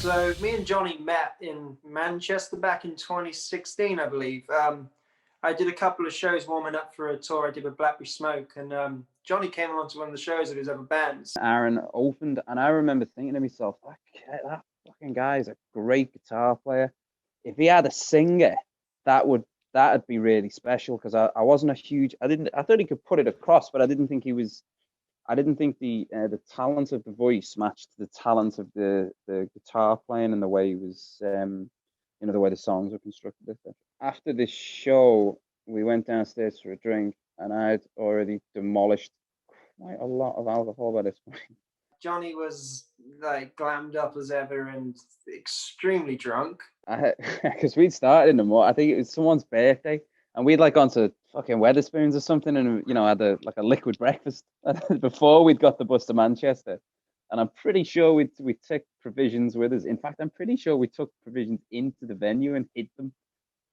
So me and Jonnie met in Manchester back in 2016, I believe. I did a couple of shows warming up for a tour I did with Blackberry Smoke, and Jonnie came on to one of the shows of his other bands. Aaron opened, and I remember thinking to myself, that fucking guy is a great guitar player. If he had a singer, that'd be really special, because I wasn't a huge, I thought he could put it across, but I didn't think the talent of the voice matched the talent of the guitar playing and the way he was, the way the songs were constructed. After this show, we went downstairs for a drink, and I'd already demolished quite a lot of alcohol by this point. Jonnie was like glammed up as ever and extremely drunk. Because we'd started in the morning. I think it was someone's birthday, and we'd like gone to fucking Wetherspoons or something, and had a liquid breakfast before we'd got the bus to Manchester. And I'm pretty sure we took provisions with us. In fact, I'm pretty sure we took provisions into the venue and hid them.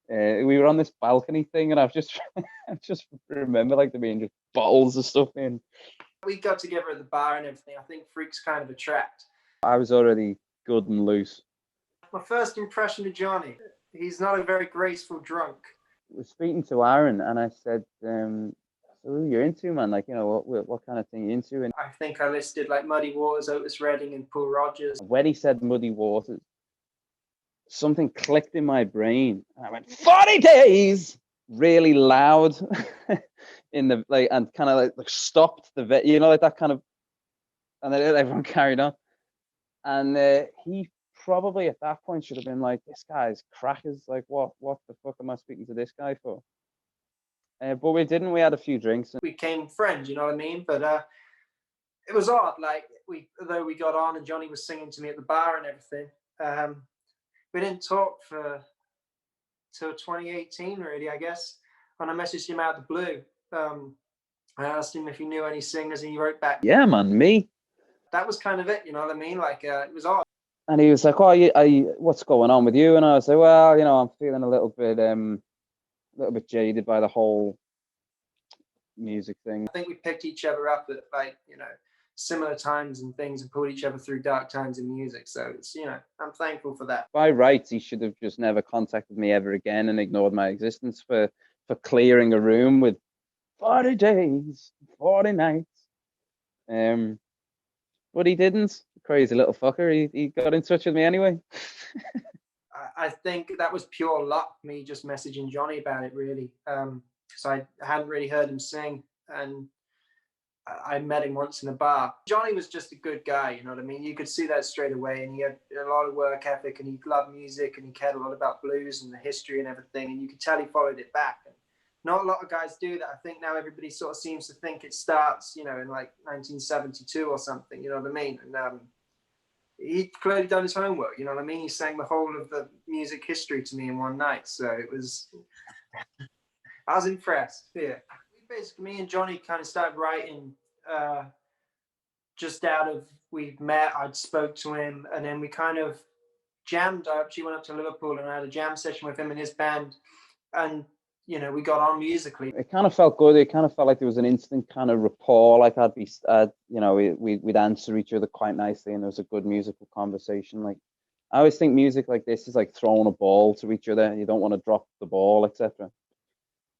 We were on this balcony thing, and I just remember there being just bottles of stuff in. We got together at the bar and everything. I think freaks kind of attract. I was already good and loose. My first impression of Jonnie, he's not a very graceful drunk. I was speaking to Aaron, and I said, so you're into, man? What kind of thing you into? And I think I listed Muddy Waters, Otis Redding, and Paul Rodgers. When he said Muddy Waters, something clicked in my brain, and I went 40 days really loud in the and kind of stopped the that kind of, and then everyone carried on. And he probably at that point should have been like, this guy's crackers, what the fuck am I speaking to this guy for? But we didn't. We had a few drinks and we became friends, you know what I mean? But it was odd, although we got on and Jonnie was singing to me at the bar and everything, we didn't talk till 2018 really, I guess, when I messaged him out of the blue. I asked him if he knew any singers, and he wrote back, yeah man, me. That was kind of it, you know what I mean? It was odd. And he was like, oh, what's going on with you? And I was like, well, I'm feeling a little bit jaded by the whole music thing. I think we picked each other up at similar times and things, and pulled each other through dark times in music. So it's, I'm thankful for that. By rights, he should have just never contacted me ever again and ignored my existence for clearing a room with 40 days, 40 nights. But he didn't. Crazy little fucker. He got in touch with me anyway. I think that was pure luck, me just messaging Jonnie about it, really, because I hadn't really heard him sing, and I met him once in a bar. Jonnie was just a good guy, you know what I mean? You could see that straight away, and he had a lot of work ethic, and he loved music, and he cared a lot about blues and the history and everything, and you could tell he followed it back. And not a lot of guys do that. I think now everybody sort of seems to think it starts, in 1972 or something, you know what I mean? And he clearly done his homework, you know what I mean? He sang the whole of the music history to me in one night, so it was, I was impressed, yeah. Basically, me and Jonnie kind of started writing just out of, we met, I'd spoke to him, and then we kind of jammed. I actually went up to Liverpool and I had a jam session with him and his band, and we got on musically. It kind of felt good. It kind of felt like there was an instant kind of rapport. We'd answer each other quite nicely, and there was a good musical conversation. I always think music like this is like throwing a ball to each other. You don't want to drop the ball, etc.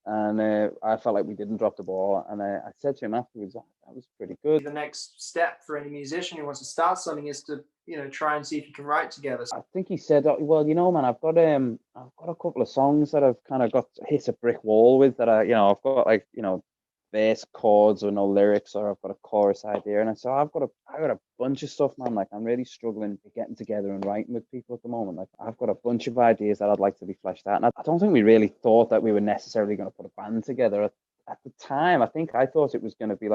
And I felt like we didn't drop the ball. And I said to him afterwards, that was pretty good. The next step for any musician who wants to start something is to, try and see if you can write together. I think he said, well, man, I've got a couple of songs that I've kind of got hit a brick wall with that I've got bass chords or no lyrics, or I've got a chorus idea. And I said, I've got a bunch of stuff, man. I'm really struggling getting together and writing with people at the moment. I've got a bunch of ideas that I'd like to be fleshed out. And I don't think we really thought that we were necessarily going to put a band together at the time. I thought it was going to be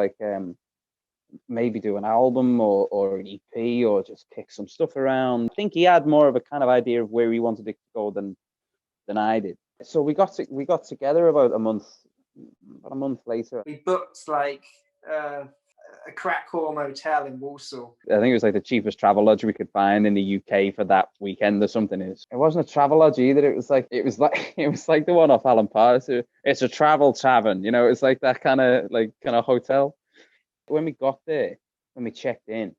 maybe do an album or an EP, or just kick some stuff around. I think he had more of a kind of idea of where he wanted it to go than I did. So we got together about a month later. We booked a crack whore motel in Walsall. I think it was the cheapest travel lodge we could find in the UK for that weekend or something. It wasn't a travel lodge either. It was like the one off Alan Parr. It's a travel tavern, it's like that kind of hotel. When we got there, when we checked in,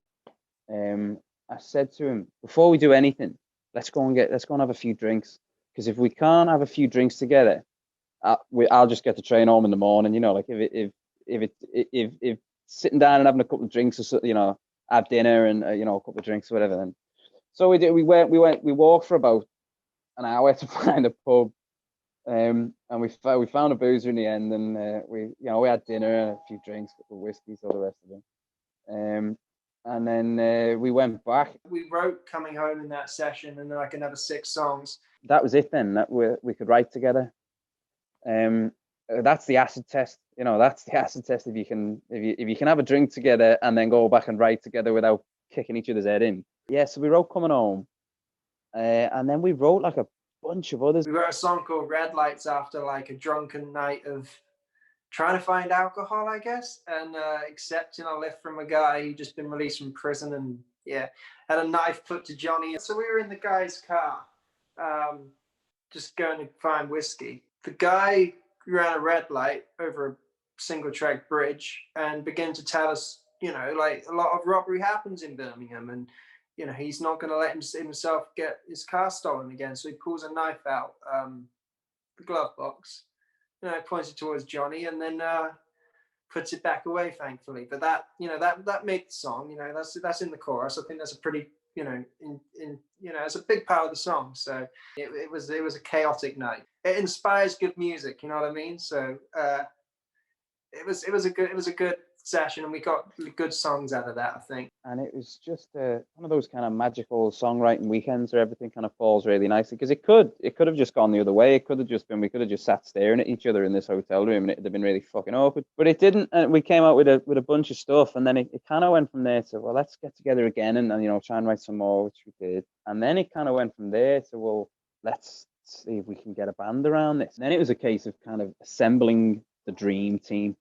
I said to him, before we do anything, let's go and have a few drinks. Because if we can't have a few drinks together, I'll just get the train home in the morning. You know, like if sitting down and having a couple of drinks, or so, you know, have dinner and you know, a couple of drinks or whatever. Then so we did. We walked for about an hour to find a pub. And we found a boozer in the end, and we had dinner and a few drinks, a couple of whiskeys, all the rest of it. And then we went back. We wrote Coming Home in that session, and then like another 6 songs. That was it then, that we could write together. That's the acid test, you know. That's the acid test. If you can have a drink together and then go back and write together without kicking each other's head in. Yeah, so we wrote Coming Home, and then we wrote like a bunch of others. We wrote a song called Red Lights after like a drunken night of trying to find alcohol, I guess, and accepting a lift from a guy who'd just been released from prison, and had a knife put to Jonnie. So we were in the guy's car, just going to find whiskey. The guy ran a red light over a single track bridge and began to tell us, you know, like a lot of robbery happens in Birmingham, and you know, he's not going to let himself get his car stolen again. So he pulls a knife out the glove box, you know, points it towards Jonnie, and then puts it back away, thankfully. But that, you know, that made the song. You know, that's in the chorus. I think that's a pretty, you know, it's a big part of the song. So it was a chaotic night. It inspires good music. You know what I mean? So it was a good session, and we got good songs out of that, I think. And it was just one of those kind of magical songwriting weekends where everything kind of falls really nicely, because it could have just gone the other way. It could have just been, we could have just sat staring at each other in this hotel room and it'd have been really fucking awkward, but it didn't. And we came out with a bunch of stuff, and then it kind of went from there to, well, let's get together again and you know, try and write some more, which we did. And then it kind of went from there to, well, let's see if we can get a band around this. And then it was a case of kind of assembling the dream team.